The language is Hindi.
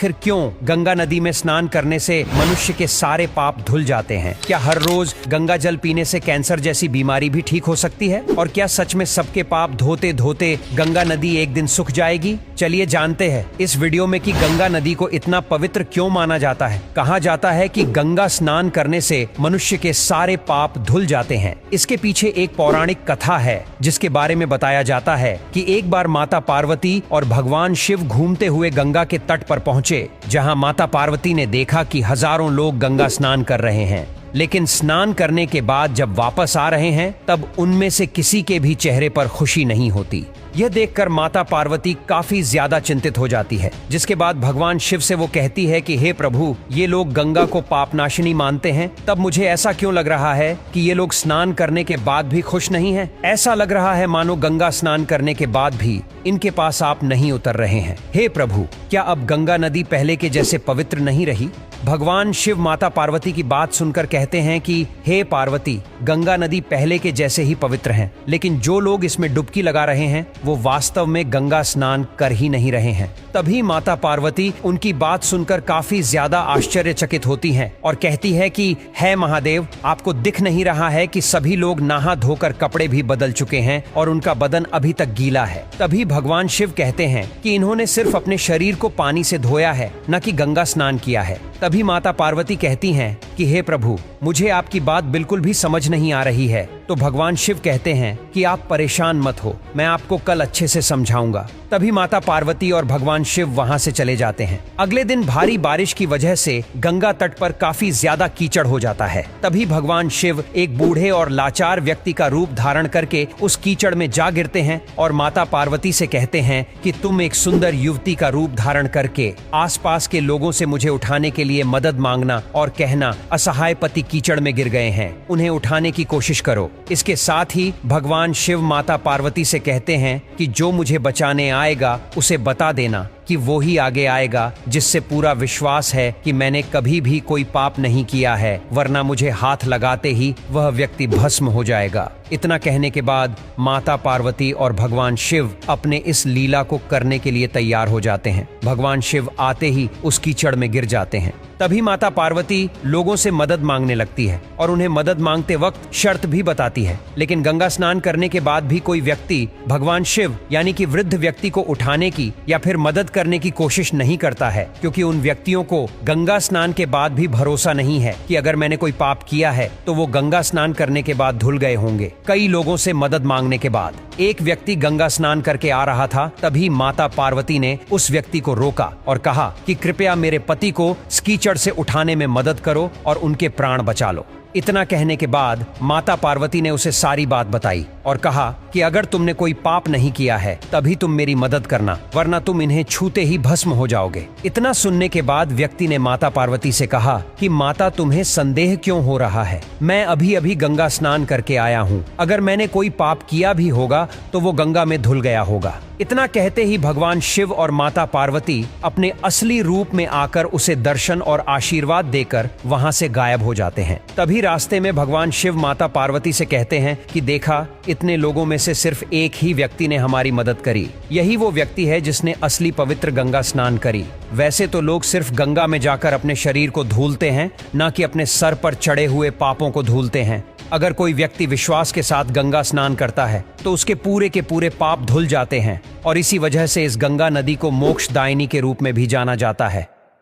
आखिर क्यों गंगा नदी में स्नान करने से मनुष्य के सारे पाप धुल जाते हैं? क्या हर रोज गंगा जल पीने से कैंसर जैसी बीमारी भी ठीक हो सकती है? और क्या सच में सबके पाप धोते धोते गंगा नदी एक दिन सूख जाएगी? चलिए जानते हैं इस वीडियो में कि गंगा नदी को इतना पवित्र क्यों माना जाता है। कहा जाता है कि गंगा स्नान करने से मनुष्य के सारे पाप धुल जाते हैं। इसके पीछे एक पौराणिक कथा है जिसके बारे में बताया जाता है कि एक बार माता पार्वती और भगवान शिव घूमते हुए गंगा के तट पर पहुंचे, जहां माता पार्वती ने देखा कि हजारों लोग गंगा स्नान कर रहे हैं, लेकिन स्नान करने के बाद जब वापस आ रहे हैं तब उनमें से किसी के भी चेहरे पर खुशी नहीं होती। यह देखकर माता पार्वती काफी ज्यादा चिंतित हो जाती है, जिसके बाद भगवान शिव से वो कहती है कि हे प्रभु, ये लोग गंगा को पापनाशिनी मानते हैं, तब मुझे ऐसा क्यों लग रहा है कि ये लोग स्नान करने के बाद भी खुश नहीं हैं? ऐसा लग रहा है मानो गंगा स्नान करने के बाद भी इनके पास आप नहीं उतर रहे हैं। हे प्रभु, क्या अब गंगा नदी पहले के जैसे पवित्र नहीं रही? भगवान शिव माता पार्वती की बात सुनकर कहते हैं कि हे पार्वती, गंगा नदी पहले के जैसे ही पवित्र है, लेकिन जो लोग इसमें डुबकी लगा रहे हैं वो वास्तव में गंगा स्नान कर ही नहीं रहे हैं। तभी माता पार्वती उनकी बात सुनकर काफी ज्यादा आश्चर्यचकित होती हैं और कहती है कि हे महादेव, आपको दिख नहीं रहा है कि सभी लोग नहा धोकर कपड़े भी बदल चुके हैं और उनका बदन अभी तक गीला है। तभी भगवान शिव कहते हैं कि इन्होंने सिर्फ अपने शरीर को पानी से धोया है, न कि गंगा स्नान किया है। तभी माता पार्वती कहती हैं कि हे प्रभु, मुझे आपकी बात बिल्कुल भी समझ नहीं आ रही है। तो भगवान शिव कहते हैं कि आप परेशान मत हो, मैं आपको कल अच्छे से समझाऊंगा। तभी माता पार्वती और भगवान शिव वहां से चले जाते हैं। अगले दिन भारी बारिश की वजह से गंगा तट पर काफी ज्यादा कीचड़ हो जाता है। तभी भगवान शिव एक बूढ़े और लाचार व्यक्ति का रूप धारण करके उस कीचड़ में जा गिरते हैं और माता पार्वती से कहते हैं कि तुम एक सुंदर युवती का रूप धारण करके आसपास के लोगों से मुझे उठाने के लिए मदद मांगना और कहना, असहाय पति कीचड़ में गिर गए हैं, उन्हें उठाने की कोशिश करो। इसके साथ ही भगवान शिव माता पार्वती से कहते हैं कि जो मुझे बचाने आएगा उसे बता देना कि वो ही आगे आएगा जिससे पूरा विश्वास है कि मैंने कभी भी कोई पाप नहीं किया है, वरना मुझे हाथ लगाते ही वह व्यक्ति भस्म हो जाएगा। इतना कहने के बाद माता पार्वती और भगवान शिव अपने इस लीला को करने के लिए तैयार हो जाते हैं। भगवान शिव आते ही उस कीचड़ में गिर जाते हैं। तभी माता पार्वती लोगों से मदद मांगने लगती है और उन्हें मदद मांगते वक्त शर्त भी बताती है, लेकिन गंगा स्नान करने के बाद भी कोई व्यक्ति भगवान शिव यानी कि वृद्ध व्यक्ति को उठाने की या फिर मदद करने की कोशिश नहीं करता है, क्योंकि उन व्यक्तियों को गंगा स्नान के बाद भी भरोसा नहीं है कि अगर मैंने कोई पाप किया है तो वो गंगा स्नान करने के बाद धुल गए होंगे। कई लोगों से मदद मांगने के बाद एक व्यक्ति गंगा स्नान करके आ रहा था। तभी माता पार्वती ने उस व्यक्ति को रोका और कहा कि कृपया मेरे पति को कीचड़ से उठाने में मदद करो और उनके प्राण बचा लो। इतना कहने के बाद माता पार्वती ने उसे सारी बात बताई और कहा कि अगर तुमने कोई पाप नहीं किया है तभी तुम मेरी मदद करना, वरना तुम इन्हें छूते ही भस्म हो जाओगे। इतना सुनने के बाद व्यक्ति ने माता पार्वती से कहा कि माता, तुम्हें संदेह क्यों हो रहा है? मैं अभी अभी गंगा स्नान करके आया हूँ, अगर मैंने कोई पाप किया भी होगा तो वो गंगा में धुल गया होगा। इतना कहते ही भगवान शिव और माता पार्वती अपने असली रूप में आकर उसे दर्शन और आशीर्वाद देकर वहां से गायब हो जाते हैं। तभी रास्ते में भगवान शिव माता पार्वती से कहते हैं कि देखा, इतने लोगों में से सिर्फ एक ही व्यक्ति ने हमारी मदद करी, यही वो व्यक्ति है जिसने असली पवित्र गंगा स्नान करी। वैसे तो लोग सिर्फ गंगा में जाकर अपने शरीर को धुलते हैं, न कि अपने सर पर चढ़े हुए पापों को धुलते हैं। अगर कोई व्यक्ति विश्वास के साथ गंगा स्नान करता है तो उसके पूरे के पूरे पाप धुल जाते हैं और इसी वजह से इस गंगा नदी को मोक्षदायिनी के रूप में भी जाना जाता है।